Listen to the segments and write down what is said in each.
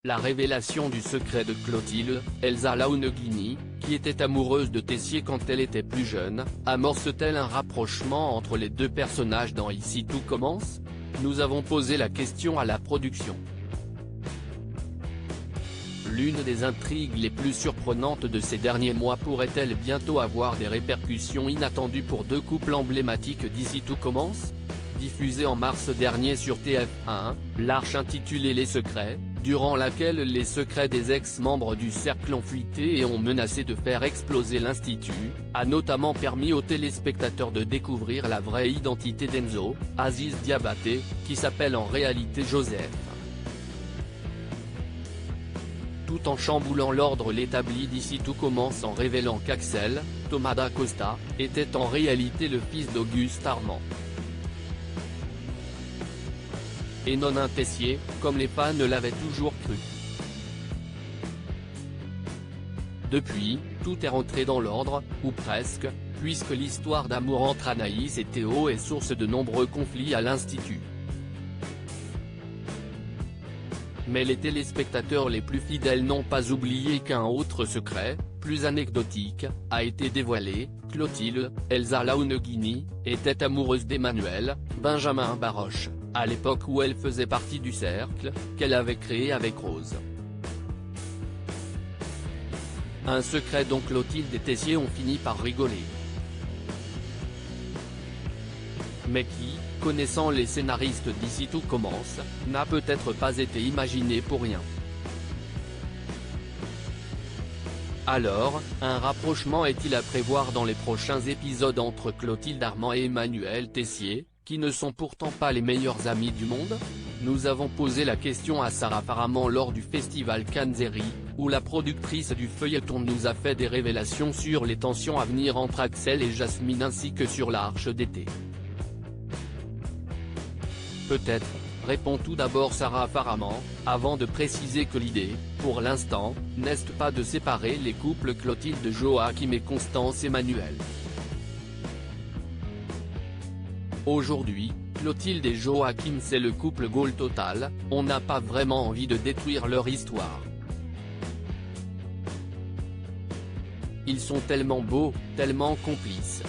La révélation du secret de Clotilde, Elsa Launeghini, qui était amoureuse de Tessier quand elle était plus jeune, amorce-t-elle un rapprochement entre les deux personnages dans Ici tout commence? Nous avons posé la question à la production. L'une des intrigues les plus surprenantes de ces derniers mois pourrait-elle bientôt avoir des répercussions inattendues pour deux couples emblématiques d'Ici tout commence? Diffusée en mars dernier sur TF1, l'arche intitulée Les Secrets, durant laquelle les secrets des ex-membres du cercle ont fuité et ont menacé de faire exploser l'Institut, a notamment permis aux téléspectateurs de découvrir la vraie identité d'Enzo, Aziz Diabaté, qui s'appelle en réalité Joseph. Tout en chamboulant l'ordre l'établi d'Ici tout commence en révélant qu'Axel, Thomas d'Acosta, était en réalité le fils d'Auguste Armand. Et non un Tessier, comme les fans l'avaient toujours cru. Depuis, tout est rentré dans l'ordre, ou presque, puisque l'histoire d'amour entre Anaïs et Théo est source de nombreux conflits à l'Institut. Mais les téléspectateurs les plus fidèles n'ont pas oublié qu'un autre secret, plus anecdotique, a été dévoilé. Clotilde, Elsa Launeghini, était amoureuse d'Emmanuel, Benjamin Baroche, à l'époque où elle faisait partie du cercle, qu'elle avait créé avec Rose. Un secret dont Clotilde et Tessier ont fini par rigoler. Mais qui, connaissant les scénaristes d'Ici tout commence, n'a peut-être pas été imaginé pour rien. Alors, un rapprochement est-il à prévoir dans les prochains épisodes entre Clotilde Armand et Emmanuel Tessier, qui ne sont pourtant pas les meilleurs amis du monde? Nous avons posé la question à Sarah Faraman lors du festival Cannes-Série, où la productrice du feuilleton nous a fait des révélations sur les tensions à venir entre Axel et Jasmine ainsi que sur l'Arche d'été. Peut-être, répond tout d'abord Sarah Faraman, avant de préciser que l'idée, pour l'instant, n'est pas de séparer les couples Clotilde Joachim et Constance Emmanuel. Aujourd'hui, Clotilde et Joachim c'est le couple goal total, on n'a pas vraiment envie de détruire leur histoire. Ils sont tellement beaux, tellement complices.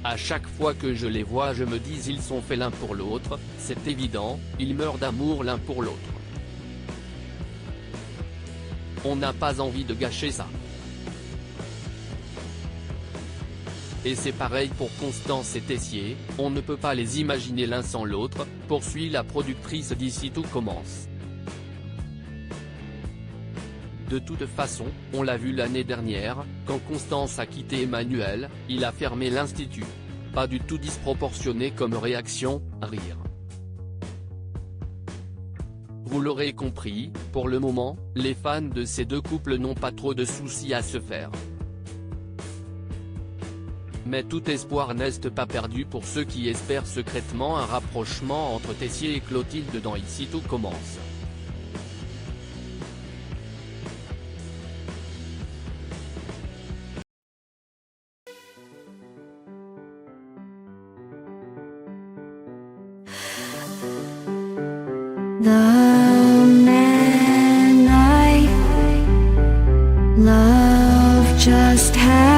À chaque fois que je les vois je me dis ils sont faits l'un pour l'autre, c'est évident, ils meurent d'amour l'un pour l'autre. On n'a pas envie de gâcher ça. Et c'est pareil pour Constance et Tessier, on ne peut pas les imaginer l'un sans l'autre, poursuit la productrice d'Ici tout commence. De toute façon, on l'a vu l'année dernière, quand Constance a quitté Emmanuel, il a fermé l'Institut. Pas du tout disproportionné comme réaction, rire. Vous l'aurez compris, pour le moment, les fans de ces deux couples n'ont pas trop de soucis à se faire. Mais tout espoir n'est pas perdu pour ceux qui espèrent secrètement un rapprochement entre Tessier et Clotilde dans Ici tout commence. The man I love just had